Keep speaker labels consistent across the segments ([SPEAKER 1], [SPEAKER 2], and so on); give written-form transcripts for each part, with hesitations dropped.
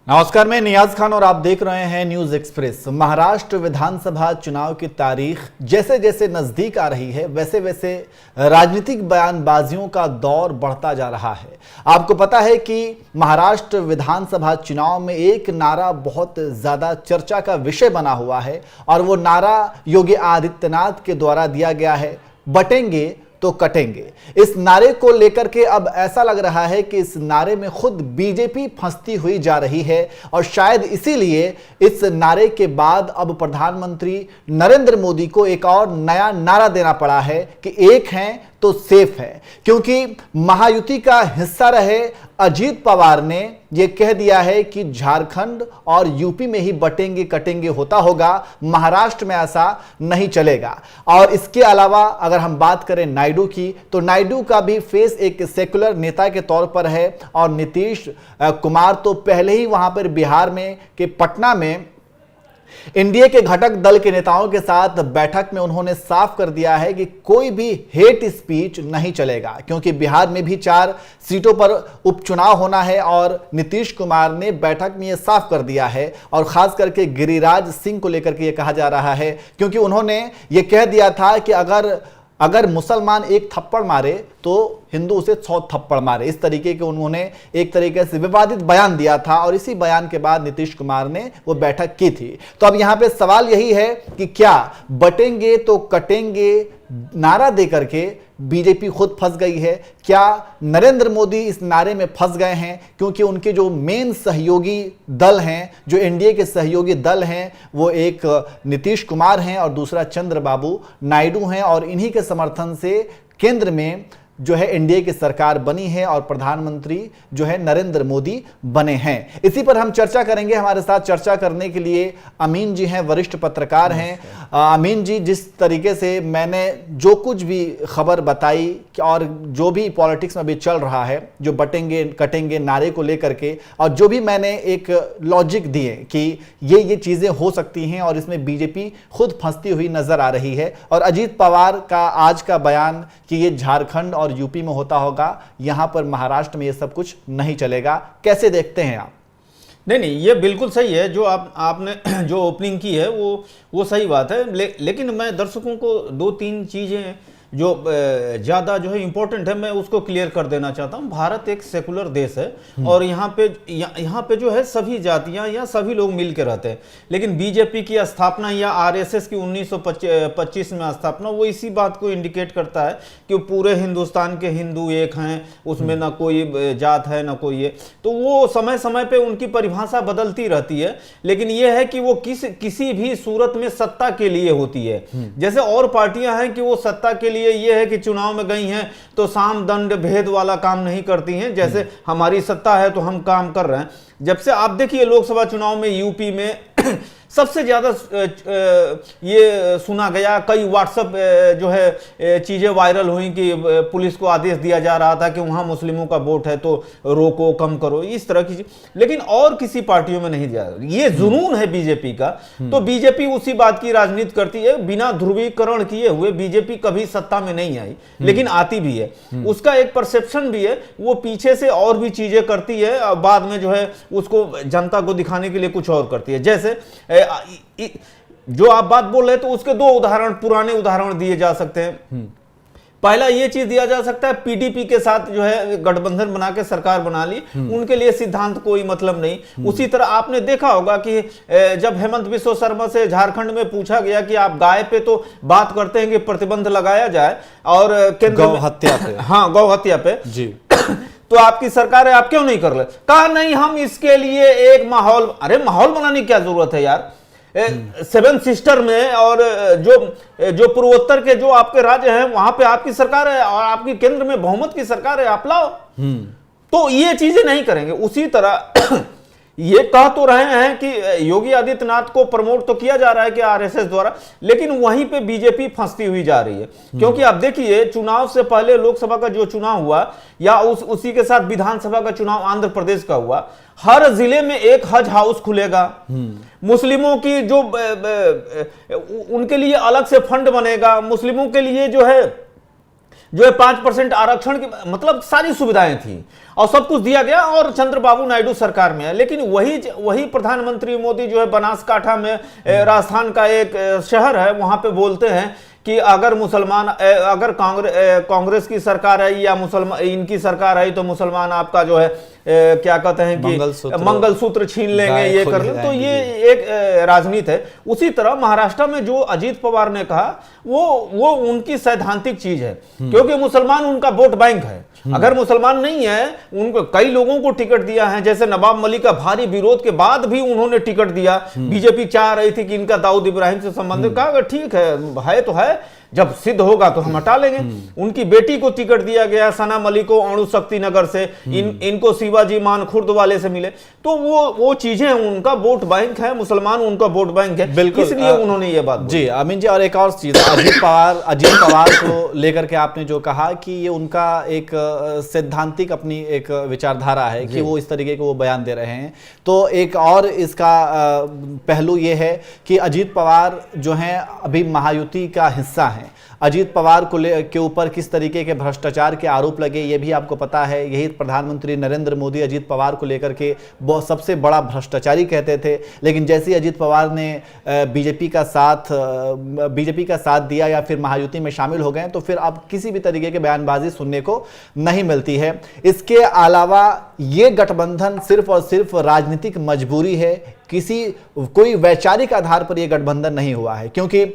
[SPEAKER 1] नमस्कार, मैं नियाज खान और आप देख रहे हैं न्यूज एक्सप्रेस। महाराष्ट्र विधानसभा चुनाव की तारीख जैसे जैसे नजदीक आ रही है वैसे वैसे राजनीतिक बयानबाजियों का दौर बढ़ता जा रहा है। आपको पता है कि महाराष्ट्र विधानसभा चुनाव में एक नारा बहुत ज्यादा चर्चा का विषय बना हुआ है और वो नारा योगी आदित्यनाथ के द्वारा दिया गया है, बटेंगे तो कटेंगे। इस नारे को लेकर के अब ऐसा लग रहा है कि इस नारे में खुद बीजेपी फंसती हुई जा रही है और शायद इसीलिए इस नारे के बाद अब प्रधानमंत्री नरेंद्र मोदी को एक और नया नारा देना पड़ा है कि एक हैं तो सेफ है, क्योंकि महायुति का हिस्सा रहे अजीत पवार ने यह कह दिया है कि झारखंड और यूपी में ही बटेंगे कटेंगे होता होगा, महाराष्ट्र में ऐसा नहीं चलेगा। और इसके अलावा अगर हम बात करें नायडू की, तो नायडू का भी फेस एक सेकुलर नेता के तौर पर है और नीतीश कुमार तो पहले ही वहां पर बिहार में के पटना में एनडीए के घटक दल के नेताओं के साथ बैठक में उन्होंने साफ कर दिया है कि कोई भी हेट स्पीच नहीं चलेगा, क्योंकि बिहार में भी 4 सीटों पर उपचुनाव होना है और नीतीश कुमार ने बैठक में यह साफ कर दिया है। और खास करके गिरिराज सिंह को लेकर के यह कहा जा रहा है, क्योंकि उन्होंने यह कह दिया था कि अगर मुसलमान एक थप्पड़ मारे तो हिंदू उसे 100 थप्पड़ मारे। इस तरीके के उन्होंने एक तरीके से विवादित बयान दिया था और इसी बयान के बाद नीतीश कुमार ने वो बैठक की थी। तो अब यहां पे सवाल यही है कि क्या बटेंगे तो कटेंगे नारा देकर के बीजेपी खुद फंस गई है? क्या नरेंद्र मोदी इस नारे में फंस गए हैं? क्योंकि उनके जो मेन सहयोगी दल हैं, जो एनडीए के सहयोगी दल हैं, वो एक नीतीश कुमार हैं और दूसरा चंद्रबाबू नायडू हैं और इन्हीं के समर्थन से केंद्र में जो है एनडीए की सरकार बनी है और प्रधानमंत्री जो है नरेंद्र मोदी बने हैं। इसी पर हम चर्चा करेंगे। हमारे साथ चर्चा करने के लिए अमीन जी हैं, वरिष्ठ पत्रकार हैं। अमीन जी, जिस तरीके से मैंने जो कुछ भी खबर बताई और जो भी पॉलिटिक्स में अभी चल रहा है, जो बटेंगे कटेंगे नारे को लेकर के, और जो भी मैंने एक लॉजिक दिए कि ये चीजें हो सकती हैं और इसमें बीजेपी खुद फंसती हुई नजर आ रही है, और अजीत पवार का आज का बयान कि ये झारखंड और यूपी में होता होगा, यहां पर महाराष्ट्र में ये सब कुछ नहीं चलेगा, कैसे देखते हैं आप?
[SPEAKER 2] नहीं, ये बिल्कुल सही है जो आपने जो ओपनिंग की है वो सही बात है। लेकिन मैं दर्शकों को 2-3 चीजें जो ज़्यादा जो है इम्पोर्टेंट है मैं उसको क्लियर कर देना चाहता हूँ। भारत एक सेकुलर देश है और यहाँ पे जो है सभी जातियाँ या सभी लोग मिल के रहते हैं। लेकिन बीजेपी की स्थापना या आरएसएस की 1925 में स्थापना वो इसी बात को इंडिकेट करता है कि पूरे हिंदुस्तान के हिंदू एक हैं, उसमें ना कोई जात है ना कोई ये। तो वो समय समय पे उनकी परिभाषा बदलती रहती है, लेकिन ये है कि वो किसी भी सूरत में सत्ता के लिए होती है। जैसे और पार्टियां हैं कि वो सत्ता के लिए ये है कि चुनाव में गई हैं तो साम दंड भेद वाला काम नहीं करती हैं। जैसे हमारी सत्ता है तो हम काम कर रहे हैं। जब से आप देखिए लोकसभा चुनाव में यूपी में सबसे ज्यादा ये सुना गया, कई व्हाट्सएप जो है चीजें वायरल हुई कि पुलिस को आदेश दिया जा रहा था कि वहां मुस्लिमों का वोट है तो रोको, कम करो, इस तरह की। लेकिन और किसी पार्टियों में नहीं जा रहा। ये जुनून है बीजेपी का, तो बीजेपी उसी बात की राजनीति करती है। बिना ध्रुवीकरण किए हुए बीजेपी कभी सत्ता में नहीं आई, लेकिन आती भी है। उसका एक परसेप्शन भी है, वो पीछे से और भी चीजें करती है और बाद में जो है उसको जनता को दिखाने के लिए कुछ और करती है। जैसे जो आप बात बोल रहे हैं तो उसके 2 उदाहरण, पुराने उदाहरण दिए जा सकते हैं। पहला ये चीज दिया जा सकता है, पीडीपी के साथ जो है गठबंधन बना के सरकार बना ली, उनके लिए सिद्धांत कोई मतलब नहीं। उसी तरह आपने देखा होगा कि जब हेमंत बिस्व शर्मा से झारखंड में पूछा गया कि आप गाय पे तो बात करते हैं कि प्रतिबंध लगाया जाए और केंद्र
[SPEAKER 1] गौ हत्या पे,
[SPEAKER 2] हाँ गौ हत्या पे जी तो आपकी सरकार है, आप क्यों नहीं कर रहे? कहा नहीं, हम इसके लिए एक माहौल, अरे माहौल बनाने की क्या जरूरत है यार? 7 सिस्टर में और जो पूर्वोत्तर के जो आपके राज्य हैं वहां पे आपकी सरकार है और आपकी केंद्र में बहुमत की सरकार है, आप लाओ। तो ये चीजें नहीं करेंगे। उसी तरह ये कह तो रहे हैं कि योगी आदित्यनाथ को प्रमोट तो किया जा रहा है कि आरएसएस द्वारा, लेकिन वहीं पे बीजेपी फंसती हुई जा रही है। क्योंकि आप देखिए चुनाव से पहले लोकसभा का जो चुनाव हुआ या उसी के साथ विधानसभा का चुनाव आंध्र प्रदेश का हुआ, हर जिले में एक हज हाउस खुलेगा, मुस्लिमों की जो उनके लिए अलग से फंड बनेगा, मुस्लिमों के लिए जो है जो है 5% आरक्षण की, मतलब सारी सुविधाएं थी और सब कुछ दिया गया और चंद्रबाबू नायडू सरकार में है। लेकिन वही प्रधानमंत्री मोदी जो है बनासकांठा में, राजस्थान का एक शहर है, वहां पे बोलते हैं कि अगर मुसलमान, अगर कांग्रेस की सरकार है या मुसलमान इनकी सरकार है तो मुसलमान आपका जो है क्या कहते हैं कि मंगलसूत्र छीन लेंगे, ये कर लेंगे। तो ये एक राजनीति है। उसी तरह महाराष्ट्र में जो अजीत पवार ने कहा वो उनकी सैद्धांतिक चीज है, क्योंकि मुसलमान उनका वोट बैंक है। अगर मुसलमान नहीं है, उनको कई लोगों को टिकट दिया है, जैसे नवाब मलिक का भारी विरोध के बाद भी उन्होंने टिकट दिया। बीजेपी चाह रही थी कि इनका दाऊद इब्राहिम से संबंधित, कहा ठीक है तो है, जब सिद्ध होगा तो हम हटा लेंगे। उनकी बेटी को टिकट दिया गया, सना मलिक को अणु शक्ति नगर से, इनको शिवाजी मान खुर्द वाले से मिले। तो वो चीजें, उनका वोट बैंक है, मुसलमान उनका वोट बैंक है, बिल्कुल, इसलिए उन्होंने ये बात
[SPEAKER 1] जी। अमीन जी, और एक और चीज, अजीत पवार को लेकर के आपने जो कहा कि ये उनका एक सैद्धांतिक अपनी एक विचारधारा है कि वो इस तरीके को वो बयान दे रहे हैं। तो एक और इसका पहलू ये है कि अजीत पवार जो हैं अभी महायुति का हिस्सा हैं। अजीत पवार के ऊपर किस तरीके के भ्रष्टाचार के आरोप लगे ये भी आपको पता है। यही प्रधानमंत्री नरेंद्र मोदी अजीत पवार को लेकर के सबसे बड़ा भ्रष्टाचारी कहते थे। लेकिन जैसे ही अजीत पवार ने बीजेपी का साथ दिया या फिर महायुति में शामिल हो गए, तो फिर अब किसी भी तरीके के बयानबाजी सुनने को नहीं मिलती है। इसके अलावा ये गठबंधन सिर्फ और सिर्फ राजनीतिक मजबूरी है, कोई वैचारिक आधार पर यह गठबंधन नहीं हुआ है, क्योंकि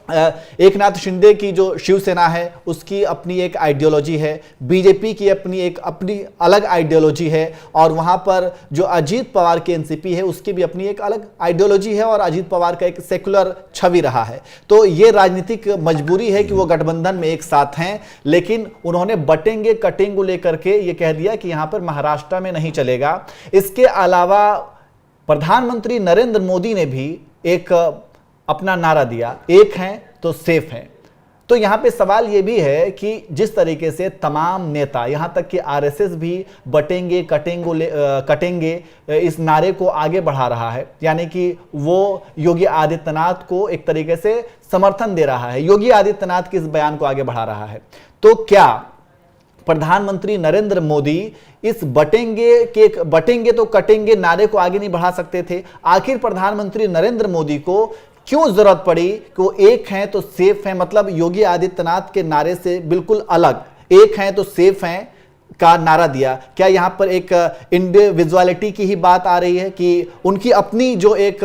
[SPEAKER 1] एकनाथ शिंदे की जो शिवसेना है उसकी अपनी एक आइडियोलॉजी है, बीजेपी की अपनी अलग आइडियोलॉजी है, और वहां पर जो अजीत पवार की एनसीपी है उसकी भी अपनी एक अलग आइडियोलॉजी है, और अजीत पवार का एक सेकुलर छवि रहा है। तो ये राजनीतिक मजबूरी है कि वो गठबंधन में एक साथ हैं, लेकिन उन्होंने बटेंगे कटेंगे लेकर के ये कह दिया कि यहां पर महाराष्ट्र में नहीं चलेगा। इसके अलावा प्रधानमंत्री नरेंद्र मोदी ने भी एक अपना नारा दिया, एक हैं तो सेफ हैं। तो यहां पे सवाल ये भी है कि जिस तरीके से तमाम नेता, यहां तक कि आरएसएस भी बटेंगे कटेंगे इस नारे को आगे बढ़ा रहा है, यानी कि वो योगी आदित्यनाथ को एक तरीके से समर्थन दे रहा है, योगी आदित्यनाथ के इस बयान को आगे बढ़ा रहा है। तो क्या प्रधानमंत्री नरेंद्र मोदी इस बटेंगे तो कटेंगे नारे को आगे नहीं बढ़ा सकते थे? आखिर प्रधानमंत्री नरेंद्र मोदी को क्यों जरूरत पड़ी कि वो एक हैं तो सेफ हैं, मतलब योगी आदित्यनाथ के नारे से बिल्कुल अलग, एक हैं तो सेफ हैं का नारा दिया? क्या यहां पर एक इंडिविजुअलिटी की ही बात आ रही है कि उनकी अपनी जो एक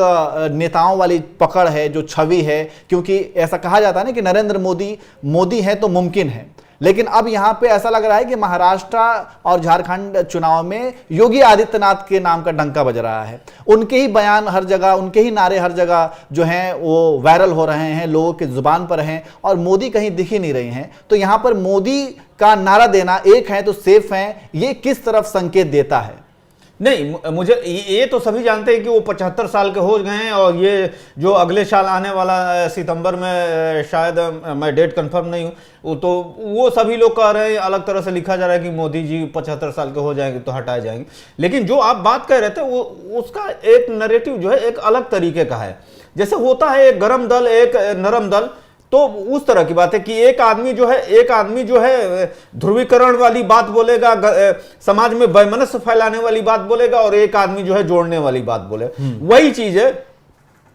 [SPEAKER 1] नेताओं वाली पकड़ है, जो छवि है? क्योंकि ऐसा कहा जाता है ना कि नरेंद्र मोदी है तो मुमकिन है, लेकिन अब यहां पे ऐसा लग रहा है कि महाराष्ट्र और झारखंड चुनाव में योगी आदित्यनाथ के नाम का डंका बज रहा है। उनके ही बयान हर जगह, उनके ही नारे हर जगह जो हैं वो वायरल हो रहे हैं, लोगों की जुबान पर हैं, और मोदी कहीं दिख ही नहीं रही हैं। तो यहां पर मोदी का नारा देना, एक है तो सेफ हैं, ये किस तरफ संकेत देता है?
[SPEAKER 2] नहीं, मुझे ये तो सभी जानते हैं कि वो 75 साल के हो गए हैं, और ये जो अगले साल आने वाला सितंबर में, शायद मैं डेट कंफर्म नहीं हूँ, तो वो सभी लोग कह रहे हैं, अलग तरह से लिखा जा रहा है कि मोदी जी 75 साल के हो जाएंगे तो हटाए जाएंगे। लेकिन जो आप बात कह रहे थे वो उसका एक नैरेटिव जो है एक अलग तरीके का है। जैसे होता है एक गरम दल, एक नरम दल, तो उस तरह की बात है कि एक आदमी जो है ध्रुवीकरण वाली बात बोलेगा, समाज में वैमनस्य फैलाने वाली बात बोलेगा, और एक आदमी जो है जोड़ने वाली बात बोलेगा। वही चीज है,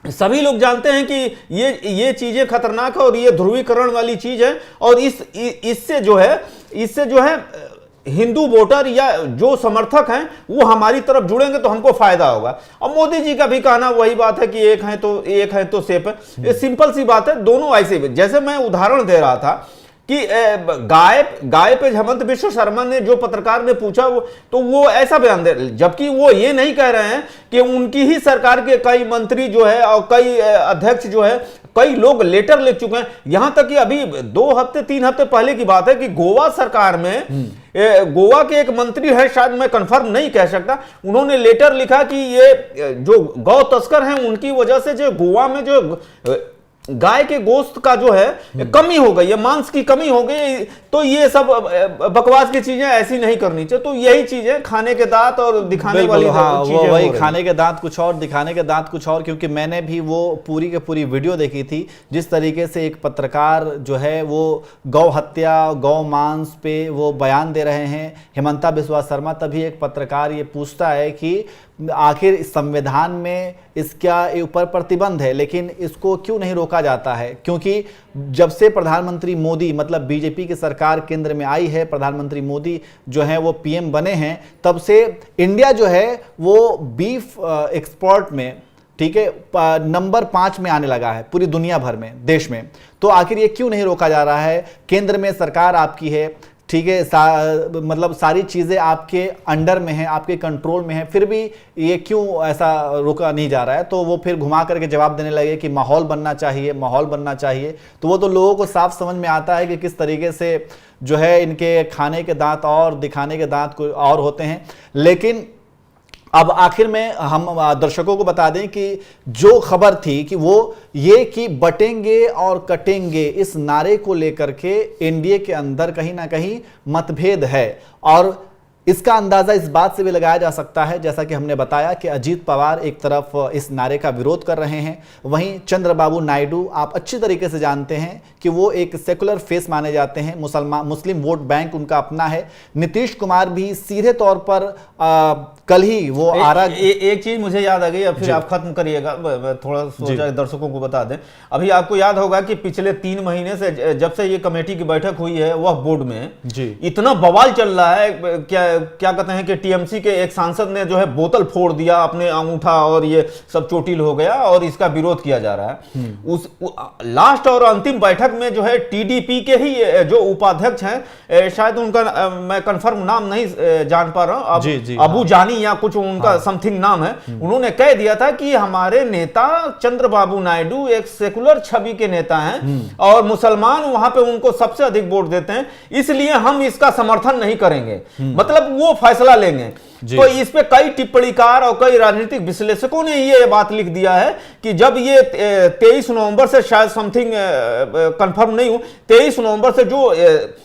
[SPEAKER 2] सभी लोग जानते हैं कि ये चीजें खतरनाक है और ये ध्रुवीकरण वाली चीज है, और इससे जो है हिंदू वोटर या जो समर्थक हैं वो हमारी तरफ जुड़ेंगे तो हमको फायदा होगा। और मोदी जी का भी कहना वही बात है कि एक है तो सेफ है। ये सिंपल सी बात है, दोनों ऐसे। जैसे मैं उदाहरण दे रहा था कि गाय पे हेमंत बिश्व शर्मा ने, जो पत्रकार ने पूछा, तो वो ऐसा बयान दे, जबकि वो ये नहीं कह रहे हैं कि उनकी ही सरकार के कई मंत्री जो है और कई अध्यक्ष जो है, कई लोग लेटर लिख चुके हैं। यहां तक कि अभी 2 हफ्ते 3 हफ्ते पहले की बात है कि गोवा सरकार में गोवा के एक मंत्री है, शायद मैं कंफर्म नहीं कह सकता, उन्होंने लेटर लिखा कि ये जो गौ तस्कर हैं उनकी वजह से जो गोवा में जो गाय के गोश्त का जो है कमी हो गई है, मांस की कमी हो गई, तो ये सब बकवास की चीजें ऐसी नहीं करनी चाहिए। तो यही चीजें खाने के दांत और दिखाने वाली
[SPEAKER 1] हाँ,
[SPEAKER 2] चीजें
[SPEAKER 1] वो वही खाने के दांत कुछ और, दिखाने के दांत कुछ और। क्योंकि मैंने भी वो पूरी की पूरी वीडियो देखी थी, जिस तरीके से एक पत्रकार जो है वो गौ हत्या, गौ मांस पे वो बयान दे रहे हैं, हेमंता बिस्वा शर्मा। तभी एक पत्रकार ये पूछता है कि आखिर इस संविधान में इसका ऊपर प्रतिबंध है, लेकिन इसको क्यों नहीं रोका जाता है? क्योंकि जब से प्रधानमंत्री मोदी, मतलब बीजेपी की सरकार केंद्र में आई है, प्रधानमंत्री मोदी जो है वो पीएम बने हैं, तब से इंडिया जो है वो बीफ एक्सपोर्ट में, ठीक है, नंबर 5 में आने लगा है पूरी दुनिया भर में, देश में। तो आखिर ये क्यों नहीं रोका जा रहा है? केंद्र में सरकार आपकी है, ठीक है, मतलब सारी चीज़ें आपके अंडर में हैं, आपके कंट्रोल में हैं, फिर भी ये क्यों ऐसा रोका नहीं जा रहा है? तो वो फिर घुमा करके जवाब देने लगे कि माहौल बनना चाहिए, माहौल बनना चाहिए। तो वो तो लोगों को साफ समझ में आता है कि किस तरीके से जो है इनके खाने के दांत और दिखाने के दांत कोई और होते हैं। लेकिन अब आखिर में हम दर्शकों को बता दें कि जो खबर थी कि वो ये कि बटेंगे और कटेंगे, इस नारे को लेकर के एनडीए के अंदर कहीं ना कहीं मतभेद है। और इसका अंदाजा इस बात से भी लगाया जा सकता है, जैसा कि हमने बताया, कि अजीत पवार एक तरफ इस नारे का विरोध कर रहे हैं, वहीं चंद्रबाबू नायडू, आप अच्छी तरीके से जानते हैं कि वो एक सेकुलर फेस माने जाते हैं, मुस्लिम वोट बैंक उनका अपना है। नीतीश कुमार भी सीधे तौर पर कल ही वो
[SPEAKER 2] एक चीज मुझे याद आ गई, अब फिर आप खत्म करिएगा, थोड़ा सोचा दर्शकों को बता दें। अभी आपको याद होगा कि पिछले 3 महीने से जब से ये कमेटी की बैठक हुई है वह बोर्ड में जी इतना बवाल चल रहा है, क्या कहते हैं कि टीएमसी के एक सांसद ने जो है बोतल फोड़ दिया, अपने अंगूठा, और ये सब चोटिल हो गया और इसका विरोध किया जा रहा है। उस लास्ट और अंतिम बैठक में जो है टीडीपी के ही जो उपाध्यक्ष हैं, शायद उनका मैं कंफर्म नाम नहीं जान पा रहा हूं, अबू जानी या कुछ उनका समथिंग नाम है, उन्होंने कह दिया था कि हमारे नेता चंद्रबाबू नायडू एक सेकुलर छवि के नेता हैं और मुसलमान वहां पे उनको सबसे अधिक वोट देते हैं, इसलिए हम इसका समर्थन नहीं करेंगे। मतलब वो फैसला लेंगे। तो इस पे कई टिप्पणीकार और कई राजनीतिक विश्लेषकों ने ये बात लिख दिया है कि जब ये 23 नवंबर से, शायद समथिंग कंफर्म नहीं हूं, 23 नवंबर से जो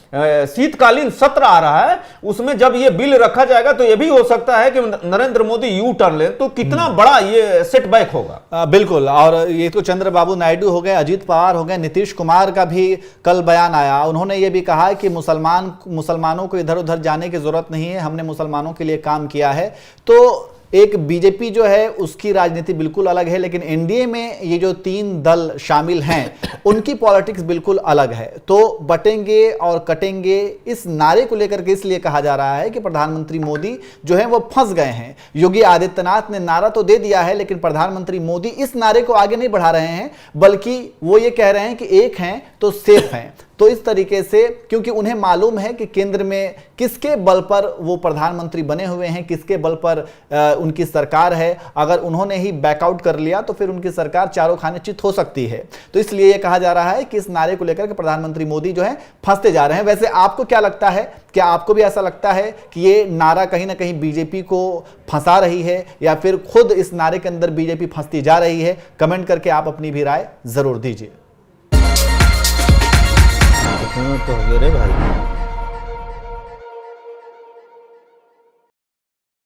[SPEAKER 2] शीतकालीन सत्र आ रहा है उसमें जब ये बिल रखा जाएगा तो ये भी हो सकता है कि नरेंद्र मोदी यू टर्न ले, तो कितना बड़ा ये सेटबैक होगा।
[SPEAKER 1] बिल्कुल। और ये तो चंद्रबाबू नायडू हो गए, अजीत पवार हो गए, नीतीश कुमार का भी कल बयान आया, उन्होंने ये भी कहा कि मुसलमानों को इधर उधर जाने की जरूरत नहीं है, हमने मुसलमानों के लिए काम किया है। तो एक बीजेपी जो है उसकी राजनीति बिल्कुल अलग है, लेकिन एनडीए में ये जो 3 दल शामिल हैं उनकी पॉलिटिक्स बिल्कुल अलग है। तो बटेंगे और कटेंगे इस नारे को लेकर के इसलिए कहा जा रहा है कि प्रधानमंत्री मोदी जो है वो फंस गए हैं। योगी आदित्यनाथ ने नारा तो दे दिया है, लेकिन प्रधानमंत्री मोदी इस नारे को आगे नहीं बढ़ा रहे हैं, बल्कि वो ये कह रहे हैं कि एक हैं तो सेफ हैं। तो इस तरीके से, क्योंकि उन्हें मालूम है कि केंद्र में किसके बल पर वो प्रधानमंत्री बने हुए हैं, किसके बल पर उनकी सरकार है, अगर उन्होंने ही बैकआउट कर लिया तो फिर उनकी सरकार चारों खाने चित हो सकती है। तो इसलिए यह कहा जा रहा है कि इस नारे को लेकर के प्रधानमंत्री मोदी जो है फंसते जा रहे हैं। वैसे आपको क्या लगता है? क्या आपको भी ऐसा लगता है कि ये नारा कहीं ना कहीं बीजेपी को फंसा रही है, या फिर खुद इस नारे के अंदर बीजेपी फंसती जा रही है? कमेंट करके आप अपनी भी राय जरूर दीजिए।
[SPEAKER 2] तो रे भाई